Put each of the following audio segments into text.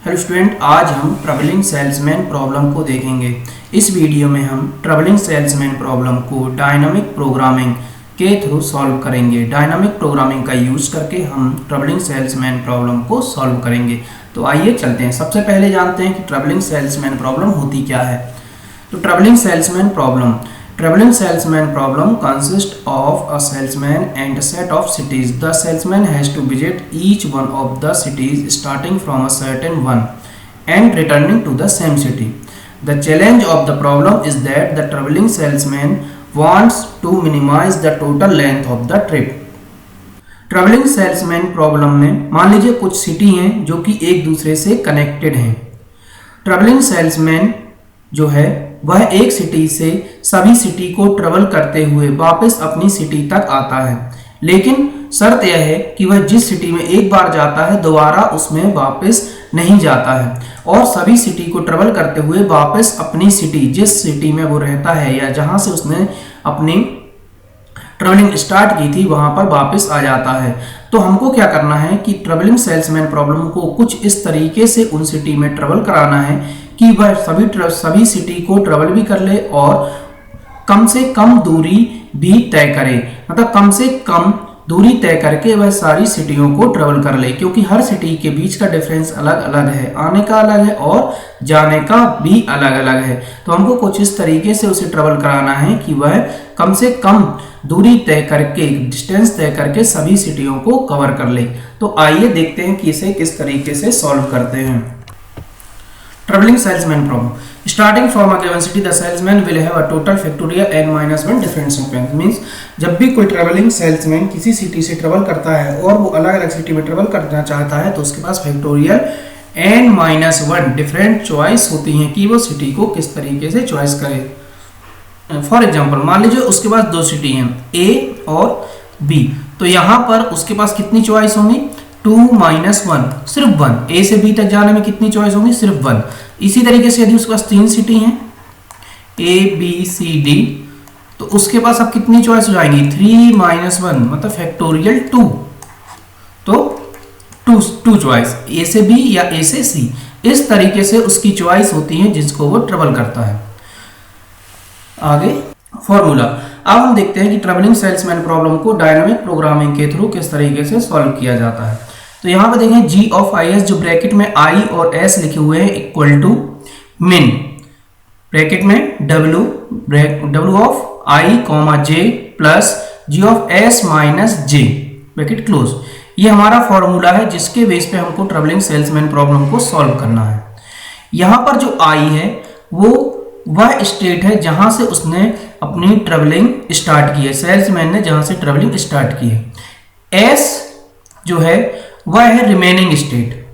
Hello student, आज हम travelling salesman problem को देखेंगे। इस वीडियो में हम ट्रैवलिंग सेल्समैन प्रॉब्लम को डायनामिक प्रोग्रामिंग के थ्रू सॉल्व करेंगे। डायनामिक प्रोग्रामिंग का यूज़ करके हम ट्रैवलिंग सेल्समैन प्रॉब्लम को सॉल्व करेंगे। तो आइए चलते हैं। सबसे पहले जानते हैं कि ट्रैवलिंग सेल्समैन प्रॉब्लम होती क्या है। तो travelling salesman problem consists of a salesman and a set of cities. The salesman has to visit each one of the cities starting from a certain one and returning to the same city. The challenge of the problem is that the traveling salesman wants to minimize the total length of the trip. Travelling salesman problem में मान लीजिए कुछ city हैं जो कि एक दूसरे से कनेक्टेड हैं। ट्रैवलिंग सेल्समैन जो है वह एक सिटी से सभी सिटी को ट्रेवल करते हुए वापस अपनी सिटी तक आता है, लेकिन शर्त यह है कि वह जिस सिटी में एक बार जाता है दोबारा उसमें वापस नहीं जाता है और सभी सिटी को ट्रेवल करते हुए वापस अपनी सिटी, जिस सिटी में वो रहता है या जहां से उसने अपनी ट्रेवलिंग स्टार्ट की थी वहां पर वापस आ जाता है। तो हमको क्या करना है कि ट्रैवलिंग सेल्समैन प्रॉब्लम को कुछ इस तरीके से उन सिटी में ट्रेवल कराना है कि वह सभी सिटी को ट्रेवल भी कर ले और कम से कम दूरी भी तय करे, मतलब कम से कम दूरी तय करके वह सारी सिटियों को ट्रेवल कर ले, क्योंकि हर सिटी के बीच का डिफरेंस अलग अलग है, आने का अलग है और जाने का भी अलग अलग है। तो हमको कुछ इस तरीके से उसे ट्रेवल कराना है कि वह कम से कम दूरी तय करके, डिस्टेंस तय करके सभी सिटियों को कवर कर ले। तो आइए देखते हैं कि इसे किस तरीके से सॉल्व करते हैं। Travelling salesman problem starting from a given city the salesman will have a total factorial n-1 different sequence. Means जब भी कोई ट्रैवलिंग सेल्समैन किसी सिटी से ट्रेवल करता है और वो अलग अलग सिटी में ट्रेवल करना चाहता है तो उसके पास फैक्टोरियल n-1 डिफरेंट चॉइस होती हैं कि वो सिटी को किस तरीके से चॉइस करे। फॉर एग्जाम्पल मान लीजिए उसके पास दो सिटी हैं A और B, तो यहाँ पर उसके पास कितनी चॉइस होंगी 2-1, सिर्फ 1। ए से बी तक जाने में कितनी चॉइस होंगी, सिर्फ 1। इसी तरीके से यदि उसके पास 3 सिटी हैं ए बी सी डी, तो उसके पास अब कितनी चॉइस हो जाएंगी 3-1, मतलब फैक्टोरियल 2। तो 2 चॉइस ए से बी या ए से सी, इस तरीके से उसकी चॉइस होती है जिसको वो ट्रेवल करता है। आगे फॉर्मूला। अब हम देखते हैं कि ट्रैवलिंग सेल्समैन प्रॉब्लम को डायनामिक प्रोग्रामिंग के थ्रू किस तरीके से सॉल्व किया जाता है। तो यहाँ पे देखें g ऑफ is जो ब्रैकेट में i और s लिखे हुए हैं इक्वल टू min ब्रैकेट में w of i comma j plus g of s minus j bracket close. ये हमारा फॉर्मूला है जिसके बेस पे हमको ट्रैवलिंग सेल्समैन प्रॉब्लम को सॉल्व करना है। यहाँ पर जो i है वो वह स्टेट है जहां से उसने अपनी ट्रैवलिंग स्टार्ट की है, सेल्समैन ने जहां से ट्रैवलिंग स्टार्ट की है। s जो है वह है रिमेनिंग स्टेट,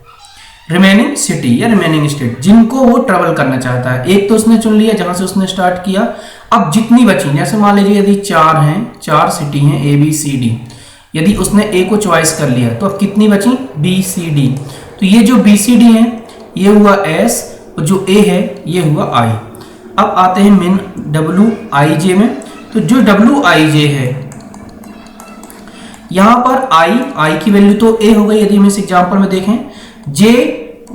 रिमेनिंग सिटी या रिमेनिंग स्टेट जिनको वो ट्रेवल करना चाहता है। एक तो उसने चुन लिया जहां से उसने स्टार्ट किया, अब जितनी बची, जैसे मान लीजिए यदि 4 हैं, 4 सिटी हैं ए बी सी डी, यदि उसने ए को चॉइस कर लिया तो अब कितनी बची बी सी डी। तो ये जो बी सी डी है ये हुआ एस और जो ए है ये हुआ आई। अब आते हैं min wij में। तो जो wij है यहां पर i की वैल्यू तो a हो गई यदि हम इस एग्जांपल में देखें। j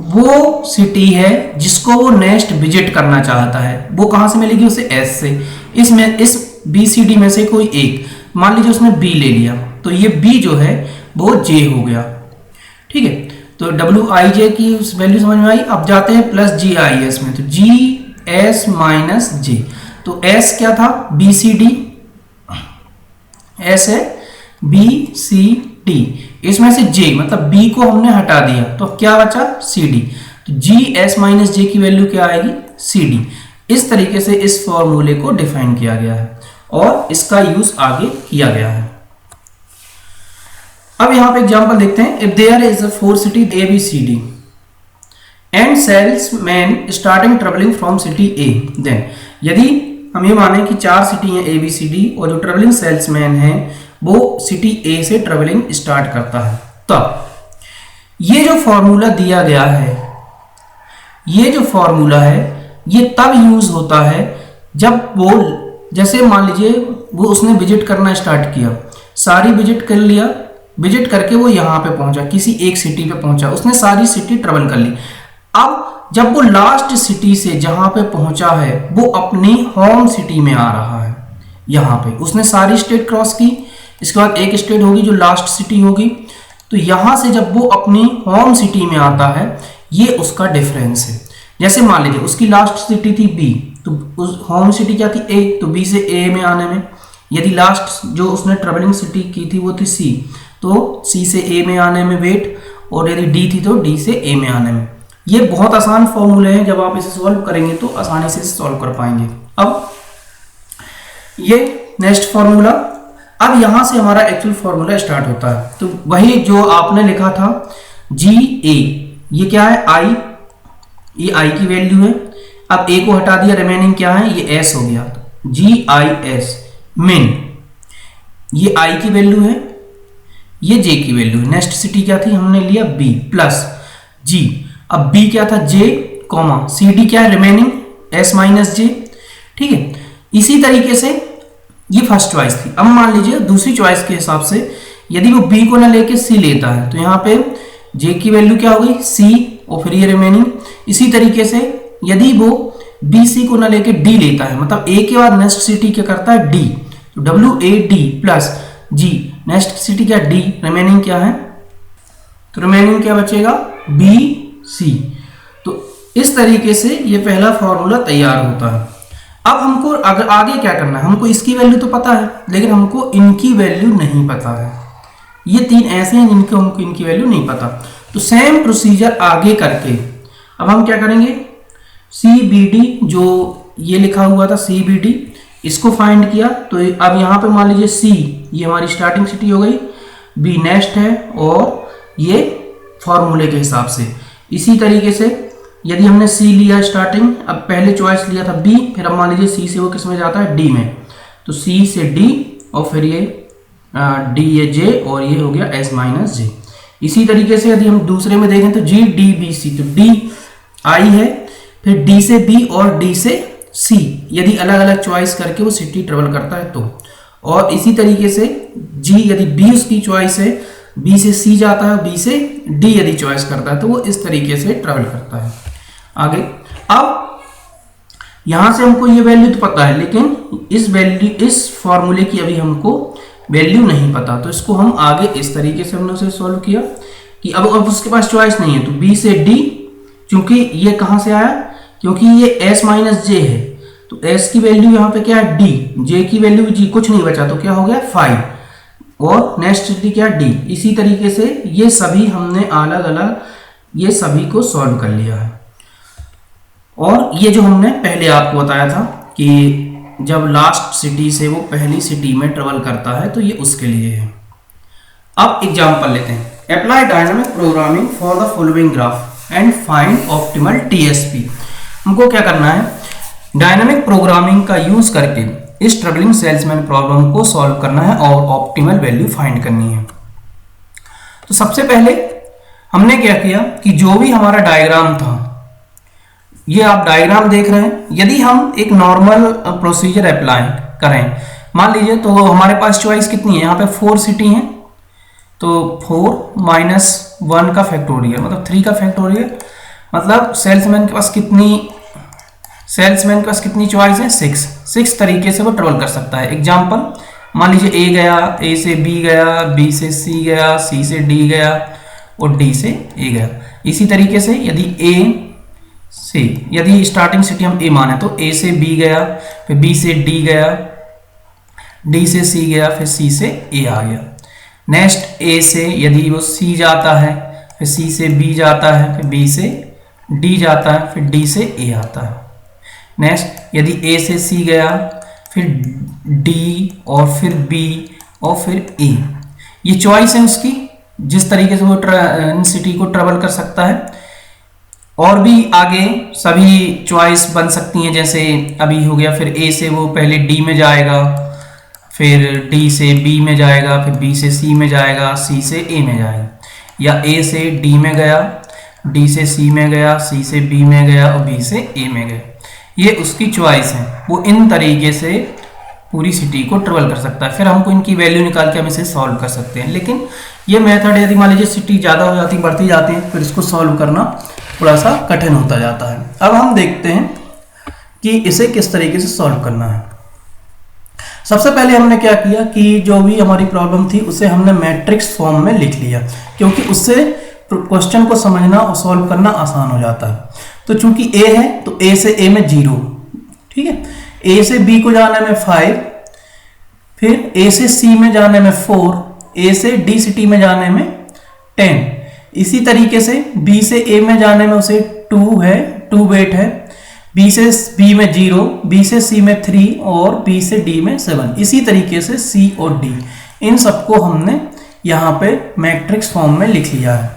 वो सिटी है जिसको वो नेक्स्ट विजिट करना चाहता है, वो कहां से मिलेगी उसे s से। इसमें इस bcd में से कोई एक, मान लीजिए उसने b ले लिया तो ये b जो है वो j हो गया, ठीक है। तो wij की वैल्यू समझ में आई। अब जाते हैं प्लस gis में, तो gs माइनस j, तो s क्या था bcd, s है बी सी डी, इसमें से j मतलब b को हमने हटा दिया तो क्या बचा cd, तो gs माइनस j की वैल्यू क्या आएगी cd। इस तरीके से इस फॉर्मूले को डिफाइन किया गया है और इसका यूज आगे किया गया है। अब यहां पे एग्जांपल देखते हैं। If there is a 4 city a b c d and salesman starting travelling from city a, then यदि हम ये माने कि 4 सिटी हैं a b c d और जो ट्रेवलिंग सेल्समैन है वो सिटी ए से ट्रेवलिंग स्टार्ट करता है, तब ये जो फॉर्मूला दिया गया है, ये जो फॉर्मूला है ये तब यूज होता है जब वो, जैसे मान लीजिए वो उसने विजिट करना स्टार्ट किया, सारी विजिट कर लिया, विजिट करके वो यहाँ पे पहुंचा, किसी एक सिटी पे पहुंचा, उसने सारी सिटी ट्रेवल कर ली। अब जब वो लास्ट सिटी से जहां पे पहुंचा है वो अपनी होम सिटी में आ रहा है, यहाँ पे उसने सारी स्टेट क्रॉस की, इसके बाद एक स्टेट होगी जो लास्ट सिटी होगी, तो यहां से जब वो अपनी होम सिटी में आता है ये उसका डिफरेंस है। जैसे मान लीजिए उसकी लास्ट सिटी थी बी, तो उस होम सिटी क्या थी ए, तो बी से ए में आने में, यदि लास्ट जो उसने ट्रेवलिंग सिटी की थी वो थी सी, तो सी से ए में आने में वेट, और यदि डी थी तो डी से ए में आने में। ये बहुत आसान फॉर्मूले हैं, जब आप इसे सॉल्व करेंगे तो आसानी से सॉल्व कर पाएंगे। अब ये नेक्स्ट फॉर्मूला, अब यहां से हमारा एक्चुअल फॉर्मूला स्टार्ट होता है। तो वही जो आपने लिखा था जी ए, ये क्या है आई, ये आई की वैल्यू है। अब ए को हटा दिया, रिमेनिंग क्या है, ये एस हो गया, जी आई एस मिन, ये आई की वैल्यू है, ये जे की वैल्यू है। नेक्स्ट सिटी क्या थी, हमने लिया बी प्लस जी। अब बी क्या था, जे कॉमा सी डी क्या है, रिमेनिंग एस माइनस जे, ठीक है। इसी तरीके से ये फर्स्ट चॉइस थी। अब मान लीजिए दूसरी चॉइस के हिसाब से यदि वो बी को ना लेके सी लेता है, तो यहाँ पे जे की वैल्यू क्या हो गई, सी, और फिर ये रिमेनिंग। इसी तरीके से यदि वो बी सी को ना लेके डी लेता है, मतलब ए के बाद नेक्स्ट सिटी क्या करता है, डी, तो W A D plus G, next city क्या, डी, रिमेनिंग क्या है, तो रिमेनिंग क्या बचेगा, बी सी। तो इस तरीके से ये पहला फॉर्मूला तैयार होता है। अब हमको अगर आगे क्या करना है, हमको इसकी वैल्यू तो पता है लेकिन हमको इनकी वैल्यू नहीं पता है। ये तीन ऐसे हैं जिनको हमको इनकी वैल्यू नहीं पता, तो सेम प्रोसीजर आगे करके अब हम क्या करेंगे, सी बी डी, जो ये लिखा हुआ था सी बी डी, इसको फाइंड किया। तो अब यहाँ पे मान लीजिए सी ये हमारी स्टार्टिंग सिटी हो गई, बी नेक्स्ट है, और ये फॉर्मूले के हिसाब से इसी तरीके से यदि हमने सी लिया स्टार्टिंग, अब पहले चॉइस लिया था बी, फिर अब मान लीजिए सी से वो किस में जाता है, डी में, तो सी से डी, और फिर ये डी ये जे, और ये हो गया एस माइनस जे। इसी तरीके से यदि हम दूसरे में देखें तो जी डी बी सी, तो डी आई है, फिर डी से बी और डी से सी, यदि अलग अलग चॉइस करके वो सिटी ट्रेवल करता है तो। और इसी तरीके से जी यदि बी उसकी चॉइस है, बी से सी जाता है, बी से डी यदि चॉइस करता है तो वो इस तरीके से ट्रेवल करता है आगे। अब यहां से हमको ये वैल्यू तो पता है, लेकिन इस वैल्यू, इस फॉर्मूले की अभी हमको वैल्यू नहीं पता, तो इसको हम आगे इस तरीके से हमने उसे सॉल्व किया कि अब उसके पास चॉइस नहीं है, तो बी से डी, चूंकि ये कहां से आया, क्योंकि ये एस माइनस जे है, तो एस की वैल्यू यहाँ पे क्या है, डी, जे की वैल्यू जी, कुछ नहीं बचा, तो क्या हो गया 5, और नेक्स्ट सिटी क्या, डी। इसी तरीके से ये सभी हमने अलग अलग ये सभी को सॉल्व कर लिया है। और ये जो हमने पहले आपको बताया था कि जब लास्ट सिटी से वो पहली सिटी में ट्रेवल करता है तो ये उसके लिए है। अब एग्जांपल लेते हैं, apply dynamic programming for the following graph and find optimal TSP. हमको क्या करना है, डायनामिक प्रोग्रामिंग का यूज करके इस ट्रेवलिंग सेल्समैन प्रॉब्लम को सॉल्व करना है और ऑप्टिमल वैल्यू फाइंड करनी है। तो सबसे पहले हमने क्या किया कि जो भी हमारा डायग्राम था, ये आप डायग्राम देख रहे हैं, यदि हम एक नॉर्मल प्रोसीजर अप्लाई करें, मान लीजिए तो हमारे पास चॉइस कितनी है, यहाँ पे 4 सिटी हैं, तो 4 माइनस 1 का फैक्टोरियल मतलब 3 का फैक्टोरियल, मतलब सेल्समैन के पास कितनी चॉइस है, 6 तरीके से वो ट्रेवल कर सकता है। एग्जाम्पल मान लीजिए ए गया, ए से बी गया, बी से सी गया, सी से डी गया, और डी से ए गया। इसी तरीके से यदि ए से, यदि स्टार्टिंग सिटी हम ए माने तो ए से बी गया, फिर बी से डी गया, डी से सी गया, फिर सी से ए आ गया। नेक्स्ट ए से यदि वो सी जाता है, फिर सी से बी जाता है, फिर बी से डी जाता है, फिर डी से ए आता है। नेक्स्ट यदि ए से सी गया, फिर डी, और फिर बी, और फिर ए। ये चॉइस है उसकी, जिस तरीके से वो इन सिटी को ट्रेवल कर सकता है। और भी आगे सभी चॉइस बन सकती हैं, जैसे अभी हो गया, फिर ए से वो पहले डी में जाएगा, फिर डी से बी में जाएगा, फिर बी से सी में जाएगा, सी से ए में जाएगा, या ए से डी में गया, डी से सी में गया, सी से बी में गया, और बी से ए में गया। ये उसकी चॉइस है, वो इन तरीके से पूरी सिटी को ट्रेवल कर सकता है। फिर हमको इनकी वैल्यू निकाल के हम इसे सॉल्व कर सकते हैं। लेकिन ये मेथड यदि मान लीजिए सिटी ज़्यादा हो जाती, बढ़ती जाती है, फिर इसको सॉल्व करना थोड़ा सा कठिन होता जाता है। अब हम देखते हैं कि इसे किस तरीके से सॉल्व करना है। सबसे पहले हमने क्या किया कि जो भी हमारी प्रॉब्लम थी उसे हमने मैट्रिक्स फॉर्म में लिख लिया, क्योंकि उससे क्वेश्चन को समझना और सॉल्व करना आसान हो जाता है। तो चूंकि ए है तो ए से ए में 0, ठीक है, ए से बी को जाने में 5, फिर ए से सी में जाने में 4, ए से डी से टी में जाने में 10। इसी तरीके से बी से ए में जाने में उसे 2 है, 2 वेट है, बी से बी में 0, बी से सी में 3 और बी से डी में 7। इसी तरीके से सी और डी इन सबको हमने यहां पे मैट्रिक्स फॉर्म में लिख लिया है।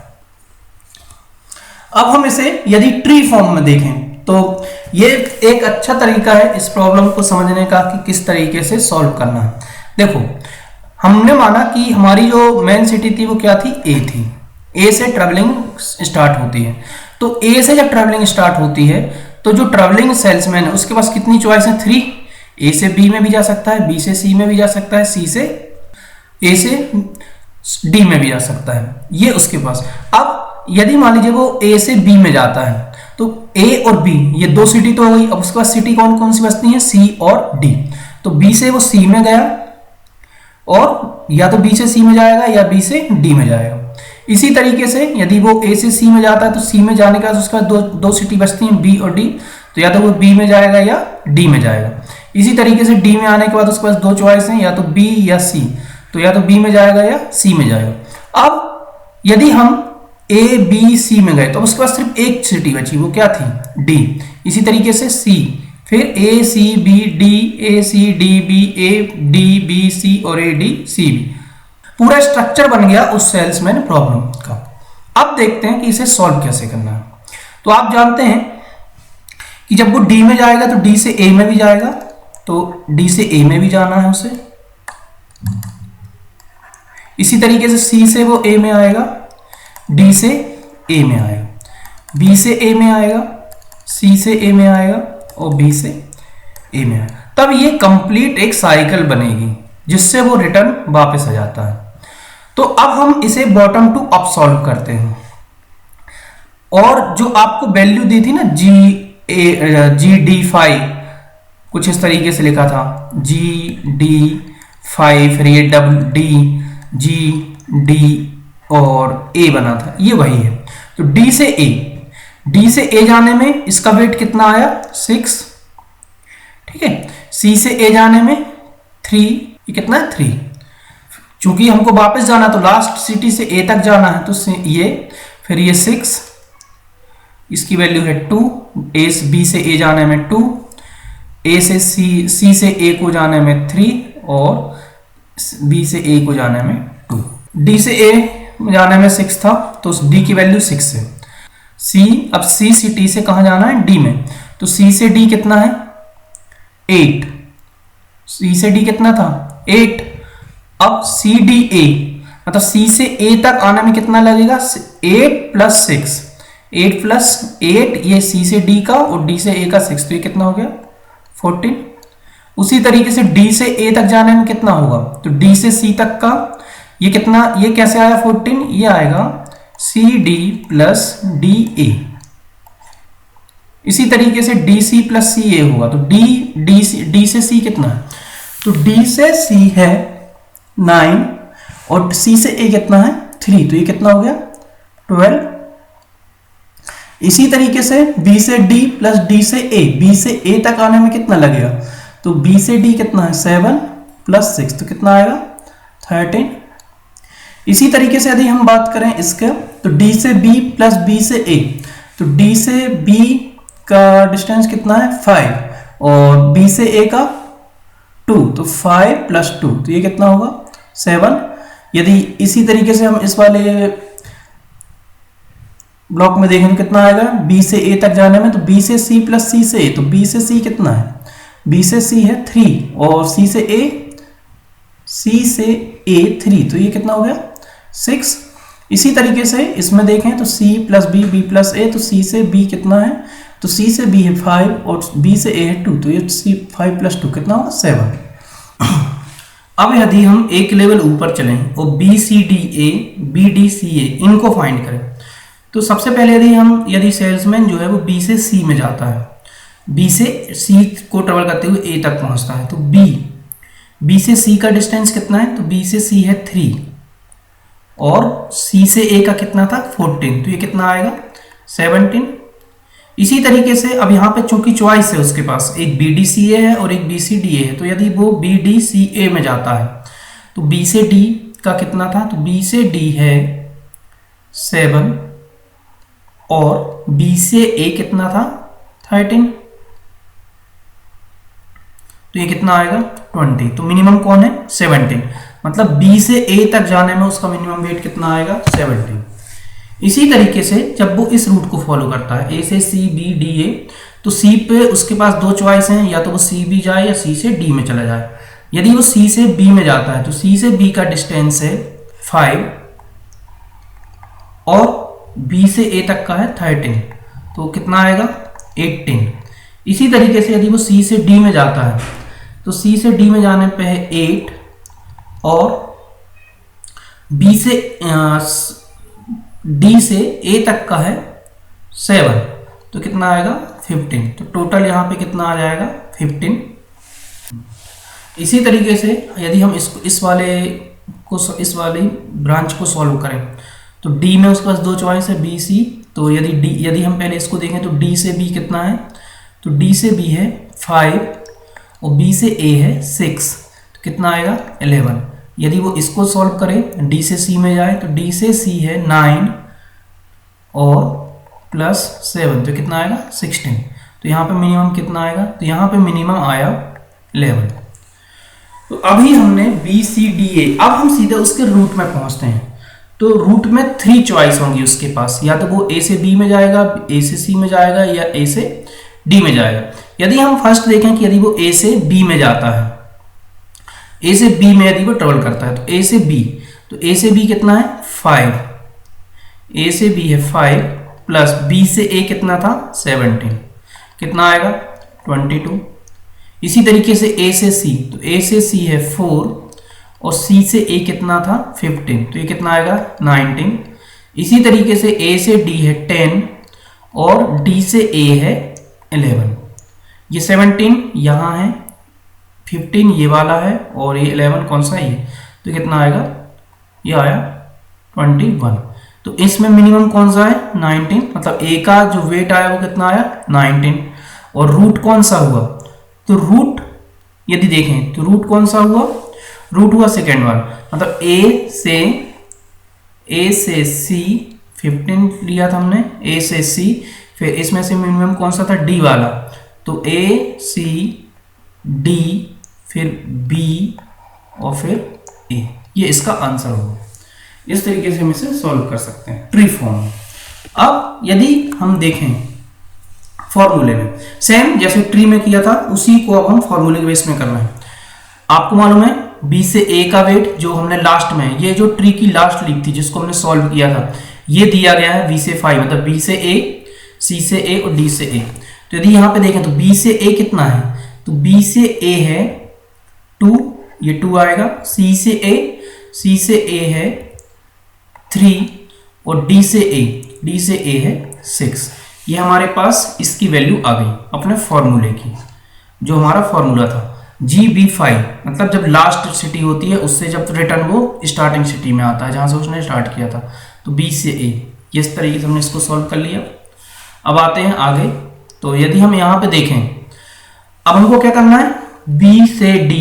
अब हम इसे यदि ट्री फॉर्म में देखें तो ये एक अच्छा तरीका है इस प्रॉब्लम को समझने का कि किस तरीके से सॉल्व करना है। देखो, हमने माना कि हमारी जो मेन सिटी थी वो क्या थी, ए थी। ए से ट्रेवलिंग स्टार्ट होती है, तो ए से जब ट्रेवलिंग स्टार्ट होती है तो जो ट्रेवलिंग सेल्समैन है उसके पास कितनी चॉइस है, 3। ए से बी में भी जा सकता है, बी से सी में भी जा सकता है, सी से ए से डी में भी जा सकता है, ये उसके पास। अब यदि मान लीजिए वो ए से बी में जाता है तो ए और बी ये 2 सिटी तो हो गई। अब उसके बाद सिटी कौन कौन सी बचती है, सी और डी। तो बी से वो सी में गया और या तो बी से सी में जाएगा या बी से डी में जाएगा। इसी तरीके से यदि वो ए से सी में जाता है तो सी में जाने के बाद उसके बाद दो सिटी बचती हैं बी और डी, तो या तो वो बी में जाएगा या डी में जाएगा। इसी तरीके से डी में आने के बाद उसके पास 2 चॉइस हैं, या तो बी या सी, तो या तो बी में जाएगा या सी में जाएगा। अब यदि हम ए बी सी में गए तो उसके पास सिर्फ एक सिटी बची, वो क्या थी, डी। इसी तरीके से सी, फिर A C B D, A C D B, A D B C और ए डी सी बी। पूरा स्ट्रक्चर बन गया उस सेल्समैन प्रॉब्लम का। अब देखते हैं कि इसे सॉल्व कैसे करना है। तो आप जानते हैं कि जब वो डी में जाएगा तो डी से ए में भी जाएगा, तो डी से ए में भी जाना है उसे। इसी तरीके से सी से वो ए में आएगा, डी से ए में आएगा, बी से ए में आएगा, सी से ए में आएगा और बी से ए में आएगा। तब ये कंप्लीट एक साइकिल बनेगी जिससे वो रिटर्न वापस आ जाता है। तो अब हम इसे बॉटम टू अप सॉल्व करते हैं, और जो आपको वैल्यू दी थी ना जी डी 5, कुछ इस तरीके से लिखा था जी डी 5, फिर ये डब्ल्यू डी जी डी और ए बना था, ये वही है। तो डी से ए जाने में इसका वेट कितना आया, 6, ठीक है। सी से ए जाने में 3, ये कितना है, 3। चूंकि हमको वापस जाना तो लास्ट सिटी से ए तक जाना है, तो ये फिर ये 6, इसकी वैल्यू है 2। ए बी से ए जाने में 2, ए से सी से ए को जाने में 3 और बी से ए को जाने में 2। डी से ए जाने में 6 था तो डी की वैल्यू 6 है। अब सी से टी से कहां जाना है, डी में, तो सी से डी कितना है, 8। सी से डी कितना था, 8। अब सी डी ए मतलब सी से ए तक आने में कितना लगेगा, 8 + 6, 8 + 8, ये सी से डी का और डी से ए का 6, तो ये कितना हो गया, 14। उसी तरीके से डी से ए तक जाने में कितना होगा, तो डी से सी तक का ये कितना, ये कैसे आया 14, ये आएगा C D plus D A. इसी तरीके से डी सी प्लस सी ए होगा, तो डी से सी कितना है, तो डी से सी है 9 और सी से ए कितना है 3, तो ये कितना हो गया 12। इसी तरीके से बी से डी प्लस डी से ए, बी से ए तक आने में कितना लगेगा, तो बी से डी कितना है 7 + 6, तो कितना आएगा 13। इसी तरीके से यदि हम बात करें इसके, तो डी से बी प्लस बी से ए, तो डी से बी का डिस्टेंस कितना है 5 और बी से ए का 2, तो 5 + 2, तो ये कितना होगा 7। यदि इसी तरीके से हम इस वाले ब्लॉक में देखें तो कितना आएगा, बी से ए तक जाने में, तो बी से सी प्लस सी से ए, तो बी से सी कितना है, बी से सी है 3 और सी से ए 3, तो ये कितना हो गया 6। इसी तरीके से इसमें देखें तो C + B, B + A, तो C से B कितना है, तो C से B है 5 और B से A है 2, तो ये 5 + 2 कितना होगा 7। अब यदि हम एक लेवल ऊपर चलें और BCDA, BDCA इनको फाइंड करें, तो सबसे पहले यदि सेल्समैन जो है वो बी से सी में जाता है, बी से सी को ट्रेवल करते हुए ए तक पहुंचता है, तो बी से सी का डिस्टेंस कितना है, तो बी से सी है 3 और सी से ए का कितना था 14, तो ये कितना आएगा 17। इसी तरीके से अब यहाँ पे चूंकि चॉइस है उसके पास, एक बी डी सी ए है और एक बी सी डी ए है, तो यदि वो बी डी सी ए में जाता है तो बी से डी का कितना था, तो बी से डी है 7 और बी से ए कितना था 13, तो ये कितना आएगा 20। तो मिनिमम कौन है 17, मतलब बी से ए तक जाने में उसका मिनिमम वेट कितना आएगा 17। इसी तरीके से जब वो इस रूट को फॉलो करता है ए से सी बी डी ए, तो सी पे उसके पास दो चॉइस हैं, या तो वो सी बी जाए या सी से डी में चला जाए। यदि वो सी से बी में जाता है तो सी से बी का डिस्टेंस है 5 और बी से ए तक का है 13, तो कितना आएगा 18। इसी तरीके से यदि वो सी से डी में जाता है तो सी से डी में जाने पे है 8 और बी से डी से ए तक का है 7, तो कितना आएगा 15। तो टोटल यहाँ पे कितना आ जाएगा 15। इसी तरीके से यदि हम इस वाली ब्रांच को सॉल्व करें तो डी में उसके पास दो चॉइस है बी सी, तो यदि हम पहले इसको देखें तो डी से बी कितना है, तो डी से बी है 5 और बी से ए है 6, तो कितना आएगा 11। यदि वो इसको सॉल्व करें डी से सी में जाए तो डी से सी है 9 और प्लस 7, तो कितना आएगा 16। तो यहाँ पे मिनिमम कितना आएगा, तो यहाँ पे मिनिमम आया 11। तो अभी हमने बी सी डी ए, अब हम सीधे उसके रूट में पहुंचते हैं। तो रूट में 3 चॉइस होंगी उसके पास, या तो वो ए से बी में जाएगा, ए से सी में जाएगा या ए से डी में जाएगा। यदि हम फर्स्ट देखें कि यदि वो ए से बी में जाता है, ए से बी में यदि वो ट्रेवल करता है तो ए से बी, तो ए से बी कितना है 5, ए से बी है 5 प्लस बी से ए कितना था 17, कितना आएगा 22। इसी तरीके से ए से सी, तो ए से सी है 4 और सी से ए कितना था 15, तो ये कितना आएगा 19। इसी तरीके से ए से डी है 10 और डी से ए है 11। ये 17 यहाँ है, 15 ये वाला है और ये 11 कौन सा है ये, तो कितना आएगा, ये आया 21। तो इसमें मिनिमम कौन सा है 19, मतलब ए का जो वेट आया वो कितना आया 19। और रूट कौन सा हुआ, तो रूट यदि देखें तो रूट कौन सा हुआ, रूट हुआ सेकेंड वन, मतलब ए से सी 15 लिया था हमने, ए से सी, फिर इसमें से मिनिमम कौन सा था डी वाला, तो ए सी डी फिर बी और फिर ए, ये इसका आंसर होगा। इस तरीके से हम इसे सॉल्व कर सकते हैं ट्री फॉर्म। अब यदि हम देखें फॉर्मूले में, सेम जैसे ट्री में किया था उसी को अब हम फॉर्मूले के बेस में करना है। आपको मालूम है बी से ए का वेट जो हमने लास्ट में, ये जो ट्री की लास्ट लीफ थी जिसको हमने सॉल्व किया था, ये दिया गया है बी से 5, मतलब बी से ए, सी से ए और डी से ए। तो यदि यहाँ पे देखें तो बी से ए कितना है, तो बी से ए है 2, ये 2 आएगा, सी से ए है 3 और डी से ए है 6। ये हमारे पास इसकी वैल्यू आ गई अपने फॉर्मूले की, जो हमारा फॉर्मूला था GB5, मतलब जब लास्ट सिटी होती है उससे जब रिटर्न वो स्टार्टिंग सिटी में आता है जहां से उसने स्टार्ट किया था, तो B से A। इस तरीके से हमने इसको सॉल्व कर लिया। अब आते हैं आगे। तो यदि हम यहाँ पे देखें, अब हमको क्या करना है, B से D,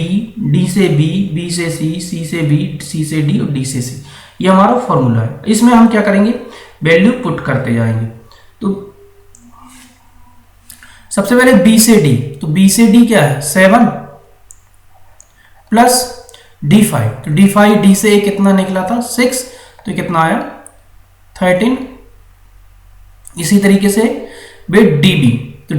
D से B, B से C, C से B, C से D और D से C, ये हमारा फॉर्मूला है। इसमें हम क्या करेंगे, वैल्यू पुट करते जाएंगे। तो सबसे पहले B से D, तो B से D क्या है 7 प्लस D5, तो D5 D से A कितना निकला था 6, तो कितना आया 13। इसी तरीके से बेट DB, तो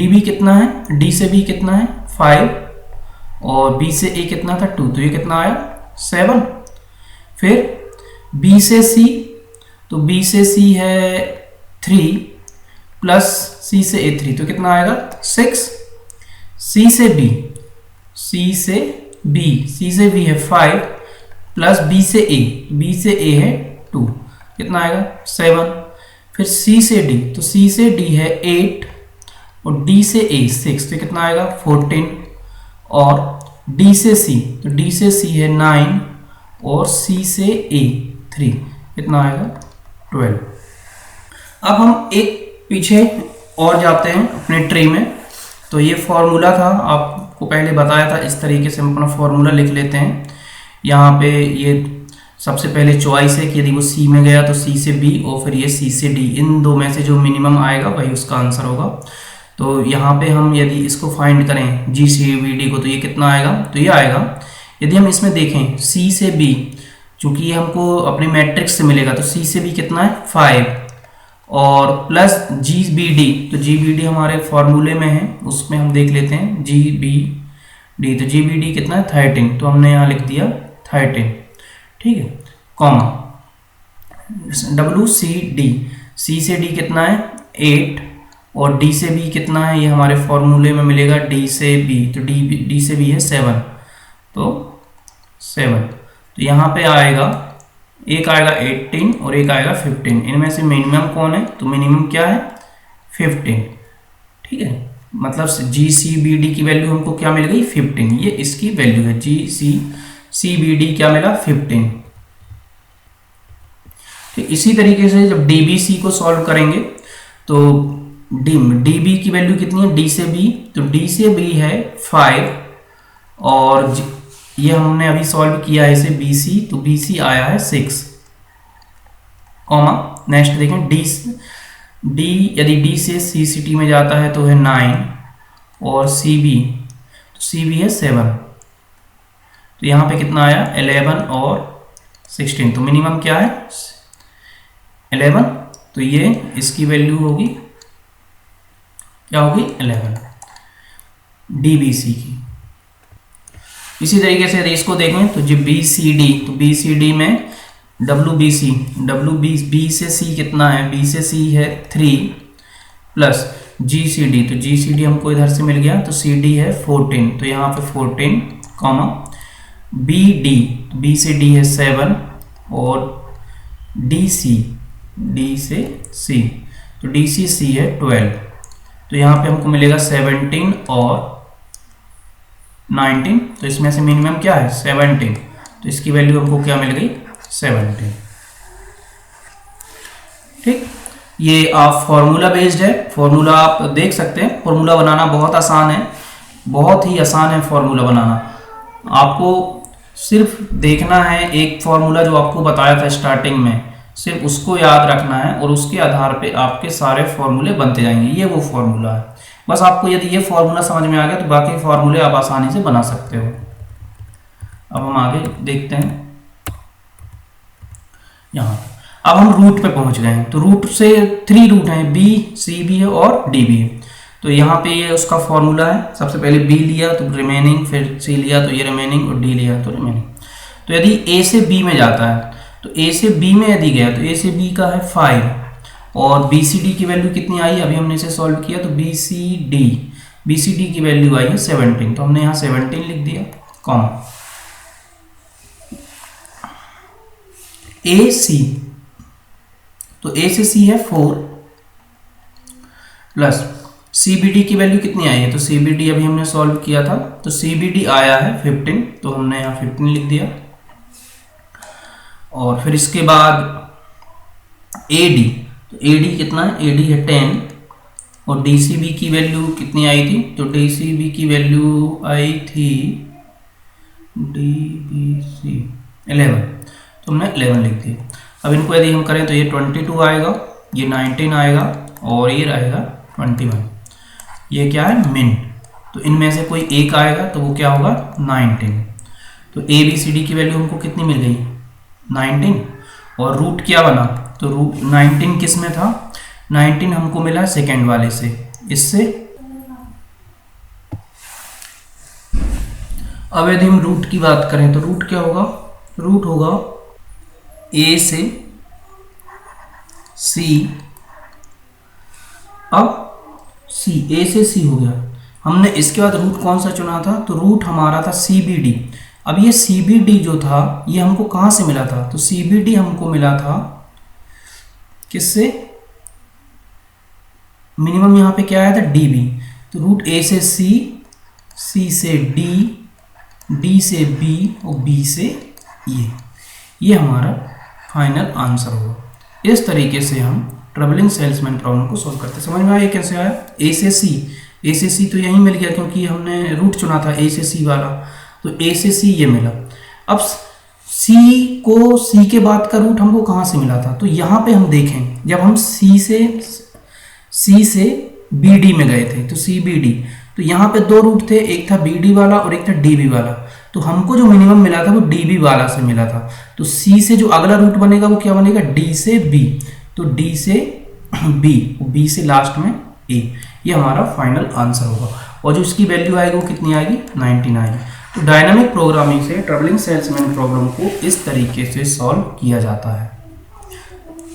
DB कितना है, D से B कितना है 5 और B से A कितना था 2, तो ये कितना आया 7। फिर B से C, तो B से C है 3 प्लस C से A 3, तो कितना आएगा 6। C से B है 5 प्लस B से A है 2, कितना आएगा 7। फिर C से D, तो C से D है 8 और D से A 6, तो कितना आएगा 14। और D से C, तो D से C है 9 और C से A 3, कितना आएगा 12। अब हम एक पीछे और जाते हैं अपने ट्री में। तो ये फॉर्मूला था, आपको पहले बताया था, इस तरीके से हम अपना फॉर्मूला लिख लेते हैं। यहाँ पे ये सबसे पहले चॉइस है कि यदि वो सी में गया तो सी से बी और फिर ये सी से डी, इन दो में से जो मिनिमम आएगा वही उसका आंसर होगा। तो यहाँ पे हम यदि इसको फाइंड करें जी सी बी डी को, तो ये कितना आएगा, तो ये आएगा। यदि हम इसमें देखें सी से बी, चूंकि ये हमको अपने मैट्रिक्स से मिलेगा, तो सी से बी कितना है 5 और प्लस जी बी डी, तो जी बी डी हमारे फॉर्मूले में है, उसमें हम देख लेते हैं जी बी डी। तो जी बी डी कितना है 13, तो हमने यहाँ लिख दिया 13, ठीक है, कॉमा डब्ल्यू सी डी, सी से डी कितना है 8 और डी से बी कितना है, ये हमारे फॉर्मूले में मिलेगा डी से बी, तो डी से बी है 7, तो 7। तो यहाँ पे आएगा, एक आएगा 18 और एक आएगा 15, इनमें से मिनिमम कौन है, तो मिनिमम क्या है 15, ठीक है। मतलब जी सी बी डी की वैल्यू हमको क्या मिल गई 15, ये इसकी वैल्यू है, जी सी बी डी क्या मिला 15। तो इसी तरीके से जब डी बी सी को सॉल्व करेंगे तो डी बी की वैल्यू कितनी है, डी से बी, तो डी से बी है 5 और ये हमने अभी सॉल्व किया है इसे बी सी, तो बी सी आया है 6, कॉमा नेक्स्ट देखें डी यदि डी से सी सी टी में जाता है तो है 9 और सी बी, तो सी बी है 7, तो यहाँ पे कितना आया 11 और 16, तो मिनिमम क्या है 11, तो ये इसकी वैल्यू होगी क्या होगी 11 डी बी सी की। इसी तरीके से यदि इसको देखें तो जो बी सी डी, तो बी सी डी में डब्ल्यू बी से सी कितना है, बी से सी है 3 प्लस जी सी डी, तो जी सी डी हमको इधर से मिल गया, तो सी डी है 14, तो यहाँ पे 14, कॉमा बी डी, तो बी से डी है 7 और डी से सी, तो डी सी है 12, तो यहाँ पे हमको मिलेगा 17 और 19, तो इसमें से मिनिमम क्या है 17, तो इसकी वैल्यू हमको क्या मिल गई 17, ठीक। ये आप फॉर्मूला बेस्ड है, फॉर्मूला आप देख सकते हैं, फॉर्मूला बनाना बहुत आसान है, बहुत ही आसान है फॉर्मूला बनाना। आपको सिर्फ देखना है एक फॉर्मूला जो आपको बताया था स्टार्टिंग में, सिर्फ उसको याद रखना है और उसके आधार पे आपके सारे फॉर्मूले बनते जाएंगे, ये वो फॉर्मूला है। बस आपको यदि ये फॉर्मूला समझ में आ गया तो बाकी फॉर्मूले आप आसानी से बना सकते हो। अब हम आगे देखते हैं, यहाँ अब हम रूट पे पहुंच गए हैं, तो रूट से 3 रूट हैं, बी सी बी है और डी बी है। तो यहाँ पे ये उसका फॉर्मूला है, सबसे पहले बी लिया तो रिमेनिंग, फिर सी लिया तो ये रिमेनिंग और डी लिया तो रिमेनिंग। तो यदि ए से बी में जाता है, तो ए से बी में यदि गया तो ए से बी का है 5 और बी सी डी की वैल्यू कितनी आई, अभी हमने इसे सॉल्व किया, तो बी सी डी की वैल्यू आई है 17, तो हमने यहाँ 17 लिख दिया, कॉमा ए सी, तो ए से सी है 4 प्लस सी बी डी की वैल्यू कितनी आई है, तो सी बी डी अभी हमने सॉल्व किया था, तो सी बी डी आया है 15, तो हमने यहाँ 15 लिख दिया। और फिर इसके बाद ए डी, तो ए डी कितना है, ए डी है 10 और डी सी बी की वैल्यू कितनी आई थी, तो डी सी बी की वैल्यू आई थी डी बी सी 11, तो हमने 11 लिख दिया। अब इनको यदि हम करें तो ये 22 आएगा, ये 19 आएगा और ये रहेगा 21, ये क्या है मिन, तो इनमें से कोई एक आएगा तो वो क्या होगा 19। तो ए बी सी डी की वैल्यू हमको कितनी मिल गई 19 और रूट क्या बना, तो रूट 19 किस में था, 19 हमको मिला सेकेंड वाले से, इससे अब यदि हम रूट की बात करें तो रूट क्या होगा, रूट होगा ए से सी, अब सी, ए से सी हो गया। हमने इसके बाद रूट कौन सा चुना था, तो रूट हमारा था सी बी डी। अब ये सी बी डी जो था ये हमको कहाँ से मिला था, तो सी बी डी हमको मिला था किससे, मिनिमम यहाँ पे क्या आया था, डीबी। तो रूट ए से सी, सी से डी, डी से बी और बी से ये हमारा फाइनल आंसर होगा। इस तरीके से हम ट्रेवलिंग सेल्समैन प्रॉब्लम को सॉल्व करते हैं। समझ में आया कैसे आया, ए से सी, ए से सी तो यहीं मिल गया क्योंकि हमने रूट चुना था ए से सी वाला, तो ए से सी ये मिला। अब सी को, सी के बाद का रूट हमको कहाँ से मिला था, तो यहाँ पे हम देखें जब हम सी से बी डी में गए थे, तो सी बी डी, तो यहाँ पे दो रूट थे, एक था बी डी वाला और एक था डी बी वाला। तो हमको जो मिनिमम मिला था वो डी बी वाला से मिला था। तो सी से जो अगला रूट बनेगा वो क्या बनेगा, डी से बी, तो डी से बी, बी से लास्ट में ए, ये हमारा फाइनल आंसर होगा। और जो इसकी वैल्यू आएगी वो कितनी आएगी, 99। तो डायनामिक प्रोग्रामिंग से ट्रेवलिंग सेल्समैन प्रॉब्लम को इस तरीके से सॉल्व किया जाता है।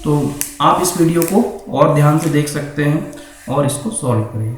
तो आप इस वीडियो को और ध्यान से देख सकते हैं और इसको सॉल्व करिए।